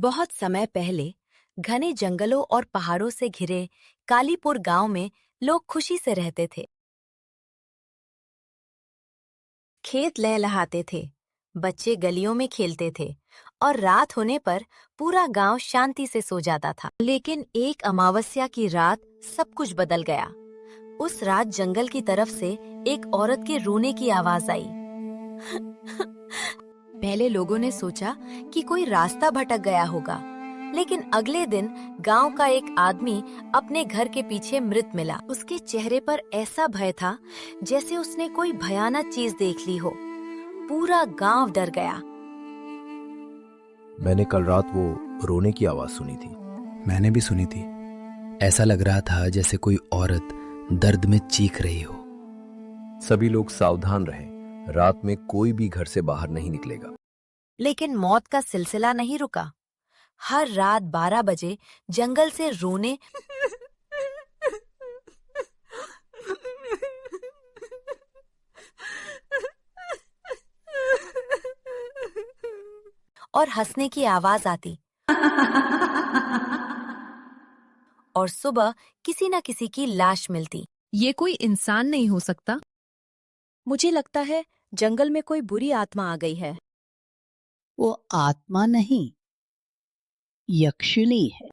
बहुत समय पहले घने जंगलों और पहाड़ों से घिरे कालीपुर गांव में लोग खुशी से रहते थे। खेत लहलहाते थे, बच्चे गलियों में खेलते थे और रात होने पर पूरा गांव शांति से सो जाता था। लेकिन एक अमावस्या की रात सब कुछ बदल गया। उस रात जंगल की तरफ से एक औरत के रोने की आवाज आई। पहले लोगों ने सोचा कि कोई रास्ता भटक गया होगा, लेकिन अगले दिन गांव का एक आदमी अपने घर के पीछे मृत मिला। उसके चेहरे पर ऐसा भय था जैसे उसने कोई भयानक चीज देख ली हो। पूरा गांव डर गया। मैंने कल रात वो रोने की आवाज सुनी थी। मैंने भी सुनी थी। ऐसा लग रहा था जैसे कोई औरत दर्द में चीख रही हो। सभी लोग सावधान रहें, रात में कोई भी घर से बाहर नहीं निकलेगा। लेकिन मौत का सिलसिला नहीं रुका। हर रात 12 बजे जंगल से रोने और हंसने की आवाज आती। और सुबह किसी न किसी की लाश मिलती। ये कोई इंसान नहीं हो सकता। मुझे लगता है जंगल में कोई बुरी आत्मा आ गई है। वो आत्मा नहीं, यक्षिणी है।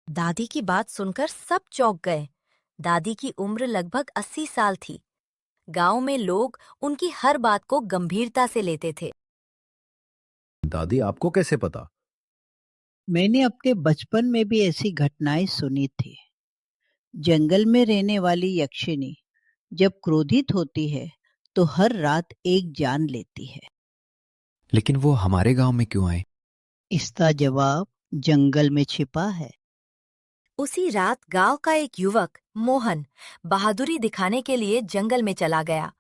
दादी की बात सुनकर सब चौंक गए। दादी की उम्र लगभग 80 साल थी। गांव में लोग उनकी हर बात को गंभीरता से लेते थे। दादी, आपको कैसे पता? मैंने अपने बचपन में भी ऐसी घटनाएं सुनी थी। जंगल में रहने वाली यक्षिणी जब क्रोधित होती है तो हर रात एक जान लेती है। लेकिन वो हमारे गांव में क्यों आए? इसका जवाब जंगल में छिपा है। उसी रात गांव का एक युवक मोहन बहादुरी दिखाने के लिए जंगल में चला गया।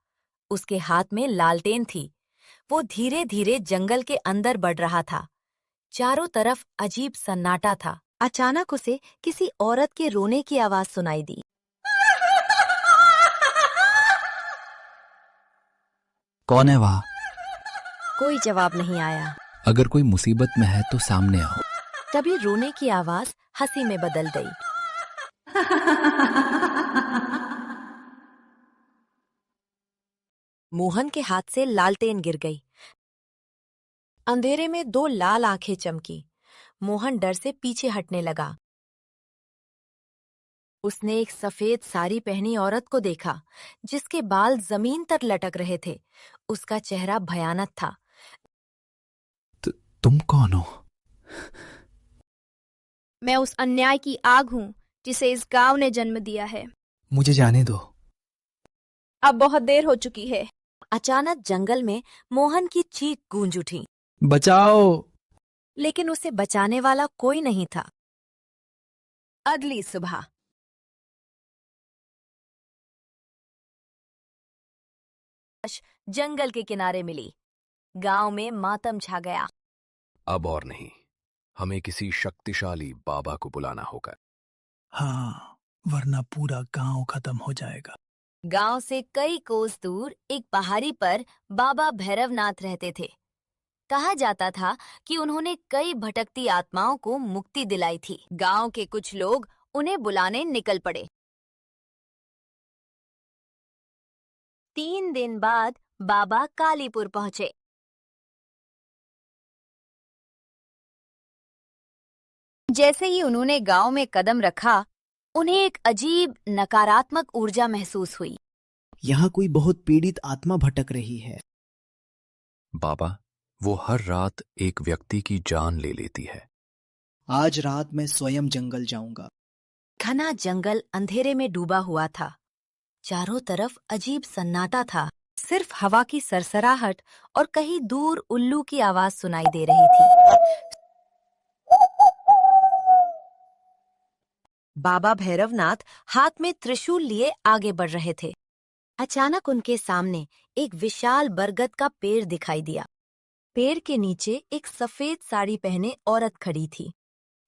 उसके हाथ में लालटेन थी। वो धीरे धीरे जंगल के अंदर बढ़ रहा था। चारों तरफ अजीब सन्नाटा था। अचानक उसे किसी औरत के रोने की आवाज सुनाई दी। कौन है वहाँ? कोई जवाब नहीं आया। अगर कोई मुसीबत में है तो सामने आओ। तभी रोने की आवाज हंसी में बदल गई। मोहन के हाथ से लालटेन गिर गई। अंधेरे में 2 लाल आंखें चमकी। मोहन डर से पीछे हटने लगा। उसने एक सफेद साड़ी पहनी औरत को देखा, जिसके बाल जमीन तक लटक रहे थे। उसका चेहरा भयानक था। तुम कौन हो? मैं उस अन्याय की आग हूँ जिसे इस गांव ने जन्म दिया है। मुझे जाने दो। अब बहुत देर हो चुकी है। अचानक जंगल में मोहन की चीख गूंज उठी। बचाओ! लेकिन उसे बचाने वाला कोई नहीं था। अगली सुबह जंगल के किनारे मिली। गांव में मातम छा गया। अब और नहीं, हमें किसी शक्तिशाली बाबा को बुलाना होगा। हाँ, वरना पूरा गांव खत्म हो जाएगा। गांव से कई कोस दूर एक पहाड़ी पर बाबा भैरवनाथ रहते थे। कहा जाता था कि उन्होंने कई भटकती आत्माओं को मुक्ति दिलाई थी। गांव के कुछ लोग उन्हें बुलाने निकल पड़े। 3 दिन बाद बाबा कालीपुर पहुंचे। जैसे ही उन्होंने गांव में कदम रखा, उन्हें एक अजीब नकारात्मक ऊर्जा महसूस हुई। यहाँ कोई बहुत पीड़ित आत्मा भटक रही है। बाबा, वो हर रात एक व्यक्ति की जान ले लेती है। आज रात मैं स्वयं जंगल जाऊंगा। घना जंगल अंधेरे में डूबा हुआ था। चारों तरफ अजीब सन्नाटा था। सिर्फ हवा की सरसराहट और कहीं दूर उल्लू की आवाज सुनाई दे रही थी। बाबा भैरवनाथ हाथ में त्रिशूल लिए आगे बढ़ रहे थे। अचानक उनके सामने एक विशाल बरगद का पेड़ दिखाई दिया। पेड़ के नीचे एक सफेद साड़ी पहने औरत खड़ी थी।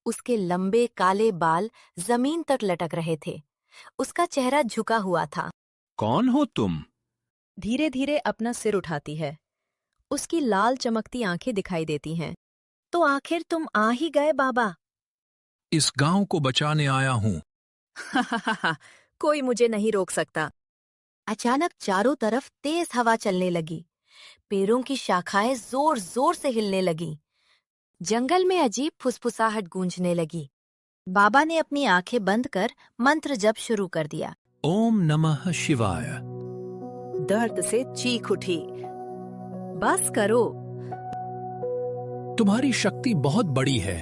उसके लंबे काले बाल जमीन तक लटक रहे थे। उसका चेहरा झुका हुआ था। कौन हो तुम? धीरे धीरे अपना सिर उठाती है। उसकी लाल चमकती आंखें दिखाई देती हैं। तो आखिर तुम आ ही गए बाबा। इस गांव को बचाने आया हूँ। कोई मुझे नहीं रोक सकता। अचानक चारों तरफ तेज हवा चलने लगी। पेड़ों की शाखाएं जोर जोर से हिलने लगी। जंगल में अजीब फुसफुसाहट गूंजने लगी। बाबा ने अपनी आंखें बंद कर मंत्र जप शुरू कर दिया। ओम नमः शिवाय। दर्द से चीख उठी। बस करो। तुम्हारी शक्ति बहुत बड़ी है,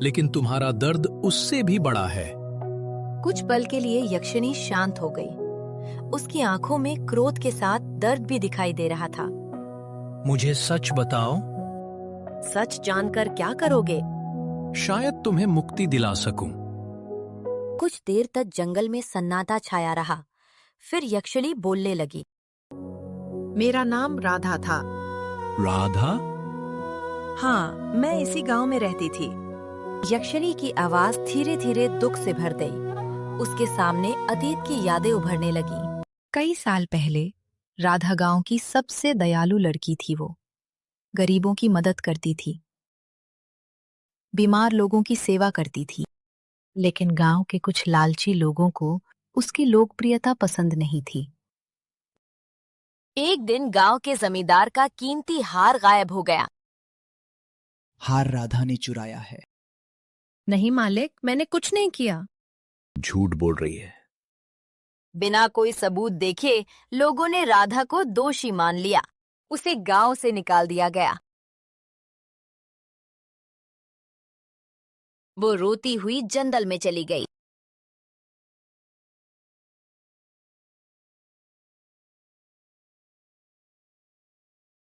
लेकिन तुम्हारा दर्द उससे भी बड़ा है। कुछ पल के लिए यक्षिणी शांत हो गई। उसकी आंखों में क्रोध के साथ दर्द भी दिखाई दे रहा था। मुझे सच बताओ, सच जानकर क्या करोगे? शायद तुम्हें मुक्ति दिला सकूं। कुछ देर तक जंगल में सन्नाटा छाया रहा। फिर यक्षिणी बोलने लगी। मेरा नाम राधा था। राधा? हाँ, मैं इसी गांव में रहती थी। यक्षिणी की आवाज धीरे धीरे दुख से भर गई। उसके सामने अतीत की यादें उभरने लगी। कई साल पहले राधा गांव की सबसे दयालु लड़की थी। वो गरीबों की मदद करती थी, बीमार लोगों की सेवा करती थी। लेकिन गांव के कुछ लालची लोगों को उसकी लोकप्रियता पसंद नहीं थी। एक दिन गांव के जमींदार का कीमती हार गायब हो गया। हार राधा ने चुराया है। नहीं मालिक, मैंने कुछ नहीं किया। झूठ बोल रही है। बिना कोई सबूत देखे लोगों ने राधा को दोषी मान लिया। उसे गांव से निकाल दिया गया। वो रोती हुई जंगल में चली गई।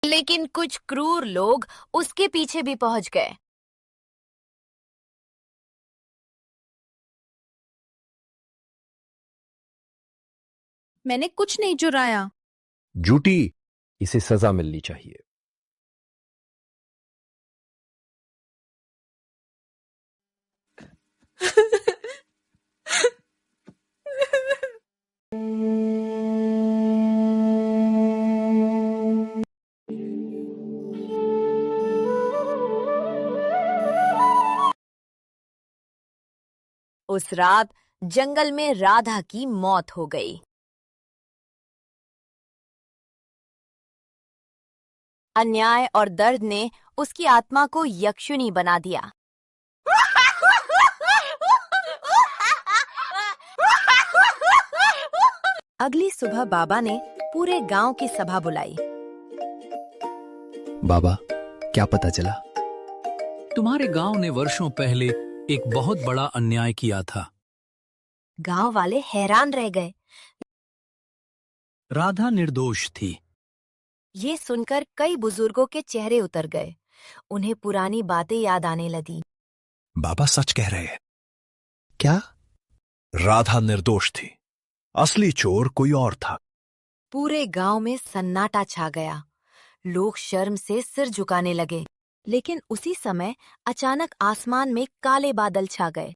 लेकिन कुछ क्रूर लोग उसके पीछे भी पहुंच गए। मैंने कुछ नहीं चुराया। झूठी, इसे सजा मिलनी चाहिए। उस रात जंगल में राधा की मौत हो गई। अन्याय और दर्द ने उसकी आत्मा को यक्षिणी बना दिया। अगली सुबह बाबा ने पूरे गांव की सभा बुलाई। बाबा, क्या पता चला? तुम्हारे गांव ने वर्षों पहले एक बहुत बड़ा अन्याय किया था। गांव वाले हैरान रह गए। राधा निर्दोष थी। ये सुनकर कई बुजुर्गों के चेहरे उतर गए। उन्हें पुरानी बातें याद आने लगी। बाबा सच कह रहे हैं। क्या? राधा निर्दोष थी। असली चोर कोई और था। पूरे गांव में सन्नाटा छा गया। लोग शर्म से सिर झुकाने लगे। लेकिन उसी समय अचानक आसमान में काले बादल छा गए।